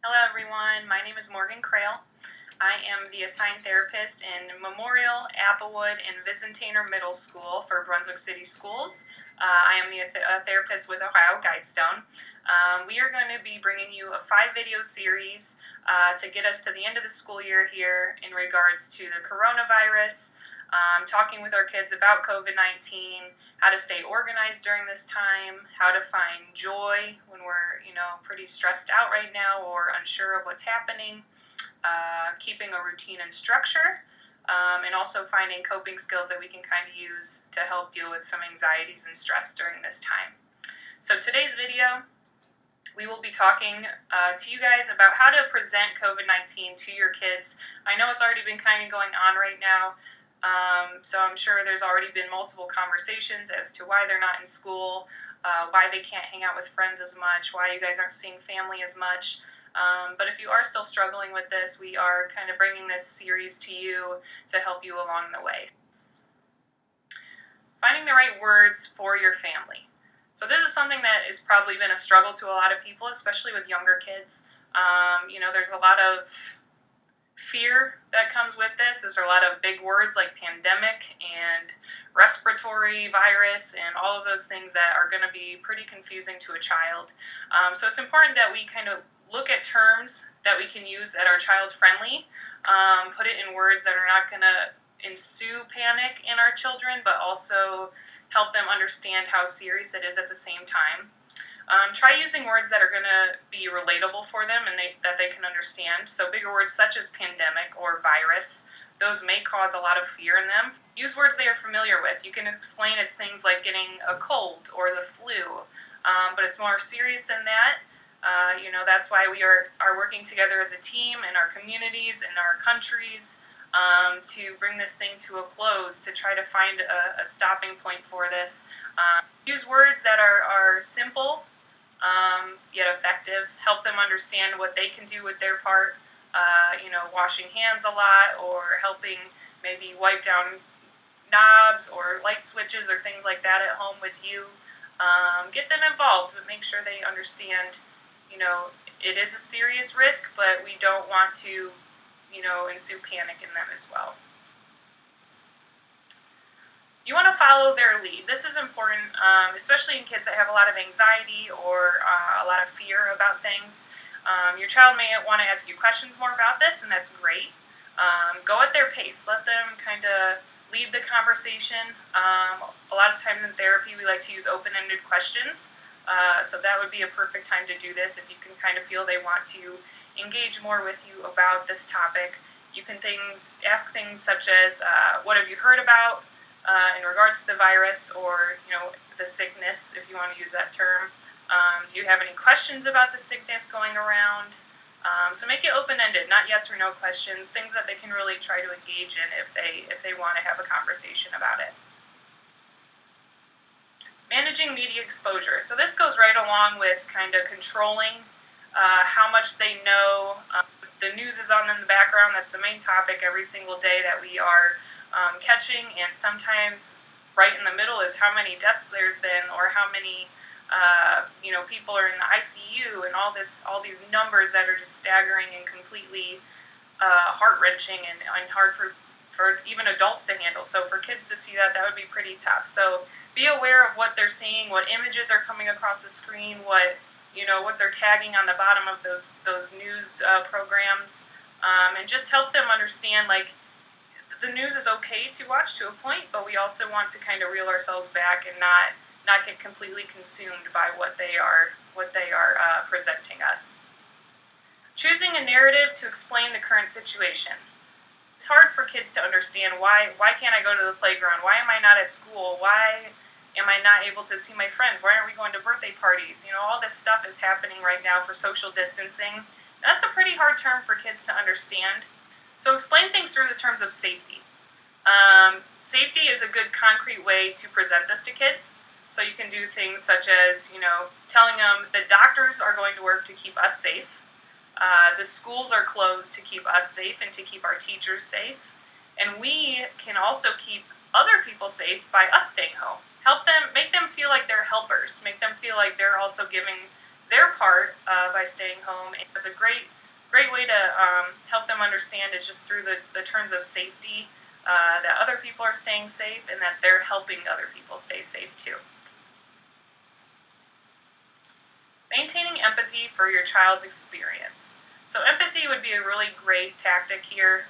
Hello everyone, my name is Morgan Crail. I am the assigned therapist in Memorial, Applewood, and Visintainer Middle School for Brunswick City Schools. I am a therapist with Ohio Guidestone. We are going to be bringing you a 5-video series to get us to the end of the school year here in regards to the coronavirus, talking with our kids about COVID-19, how to stay organized during this time, how to find joy when we're, pretty stressed out right now or unsure of what's happening, keeping a routine and structure, and also finding coping skills that we can kind of use to help deal with some anxieties and stress during this time. So today's video, we will be talking to you guys about how to present COVID-19 to your kids. I know it's already been kind of going on right now, so I'm sure there's already been multiple conversations as to why they're not in school, why they can't hang out with friends as much, why you guys aren't seeing family as much. But if you are still struggling with this, we are kind of bringing this series to you to help you along the way. Finding the right words for your family. So this is something that has probably been a struggle to a lot of people, especially with younger kids. There's a lot of fear that comes with this. There's a lot of big words like pandemic and respiratory virus and all of those things that are going to be pretty confusing to a child. So it's important that we kind of look at terms that we can use that are child-friendly, put it in words that are not going to ensue panic in our children, but also help them understand how serious it is at the same time. Try using words that are going to be relatable for them and that they can understand. So bigger words such as pandemic or virus, those may cause a lot of fear in them. Use words they are familiar with. You can explain it's things like getting a cold or the flu, but it's more serious than that. That's why we are working together as a team in our communities, in our countries, to bring this thing to a close, to try to find a stopping point for this. Use words that are simple, yet effective. Help them understand what they can do with their part, washing hands a lot, or helping maybe wipe down knobs or light switches or things like that at home with you. Get them involved, but make sure they understand, it is a serious risk, but we don't want to, ensue panic in them as well. You want to follow their lead. This is important, especially in kids that have a lot of anxiety or a lot of fear about things. Your child may want to ask you questions more about this, and that's great. Go at their pace. Let them kind of lead the conversation. A lot of times in therapy, we like to use open-ended questions. So that would be a perfect time to do this if you can kind of feel they want to engage more with you about this topic. You can ask things such as, what have you heard about in regards to the virus or, the sickness, if you want to use that term. Do you have any questions about the sickness going around? So make it open-ended, not yes or no questions, things that they can really try to engage in if they want to have a conversation about it. Managing media exposure. So this goes right along with kind of controlling how much they know. The news is on in the background. That's the main topic every single day that we are catching, and sometimes right in the middle is how many deaths there's been or how many people are in the ICU and all these numbers that are just staggering and completely heart-wrenching and hard for even adults to handle. So for kids to see that would be pretty tough. So be aware of what they're seeing, what images are coming across the screen, what they're tagging on the bottom of those news programs, and just help them understand, like, the news is okay to watch to a point, but we also want to kind of reel ourselves back and not get completely consumed by what they are presenting us. Choosing a narrative to explain the current situation. It's hard for kids to understand why can't I go to the playground? Why am I not at school? Why am I not able to see my friends? Why aren't we going to birthday parties? All this stuff is happening right now for social distancing. That's a pretty hard term for kids to understand. So explain things through the terms of safety. Safety is a good concrete way to present this to kids. So you can do things such as, telling them the doctors are going to work to keep us safe. The schools are closed to keep us safe and to keep our teachers safe. And we can also keep other people safe by us staying home. Help them, make them feel like they're helpers. Make them feel like they're also giving their part by staying home. It's a great great way to help them understand is just through the terms of safety, that other people are staying safe and that they're helping other people stay safe too. Maintaining empathy for your child's experience. So empathy would be a really great tactic here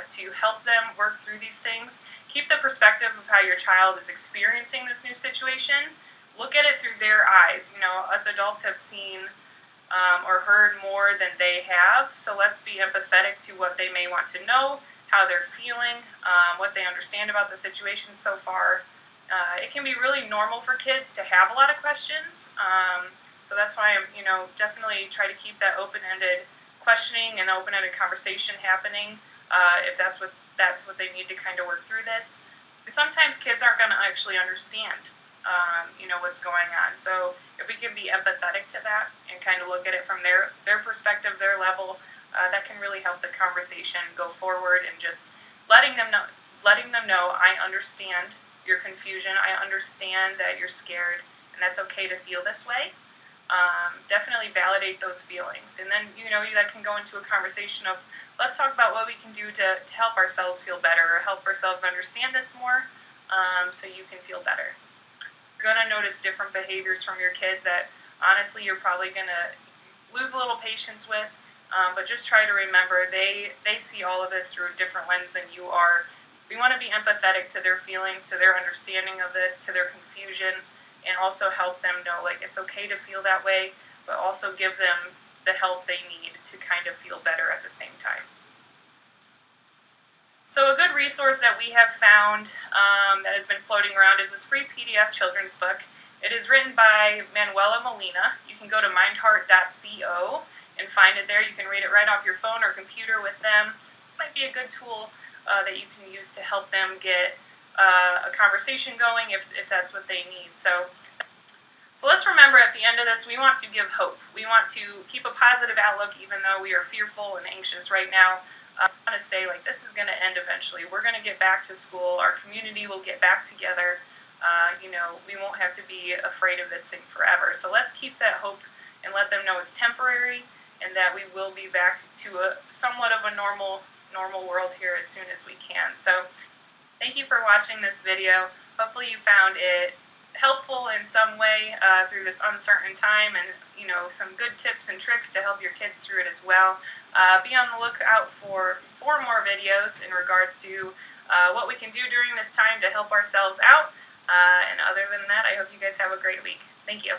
to help them work through these things. Keep the perspective of how your child is experiencing this new situation. Look at it through their eyes. You know, us adults have seen or heard more than they have, so let's be empathetic to what they may want to know, how they're feeling, what they understand about the situation so far. It can be really normal for kids to have a lot of questions, so that's why I'm, definitely try to keep that open-ended questioning and open-ended conversation happening if that's what they need to kind of work through this. And sometimes kids aren't going to actually understand what's going on. So if we can be empathetic to that and kind of look at it from their perspective, their level, that can really help the conversation go forward, and just letting them know, I understand your confusion, I understand that you're scared, and that's okay to feel this way. Definitely validate those feelings, and then that can go into a conversation of, let's talk about what we can do to help ourselves feel better, or help ourselves understand this more, so you can feel better. You're going to notice different behaviors from your kids that honestly you're probably going to lose a little patience with, but just try to remember they see all of this through a different lens than you are. We want to be empathetic to their feelings, to their understanding of this, to their confusion, and also help them know it's okay to feel that way, but also give them the help they need to kind of feel better at the same time. So a good resource that we have found that has been floating around is this free PDF children's book. It is written by Manuela Molina. You can go to mindheart.co and find it there. You can read it right off your phone or computer with them. This might be a good tool that you can use to help them get a conversation going if that's what they need. So let's remember, at the end of this, we want to give hope. We want to keep a positive outlook even though we are fearful and anxious right now. I want to say, this is going to end eventually. We're going to get back to school. Our community will get back together. We won't have to be afraid of this thing forever. So let's keep that hope and let them know it's temporary, and that we will be back to somewhat of a normal world here as soon as we can. So thank you for watching this video. Hopefully you found it helpful in some way through this uncertain time, and some good tips and tricks to help your kids through it as well. Be on the lookout for 4 more videos in regards to what we can do during this time to help ourselves out, and other than that, I hope you guys have a great week. Thank you.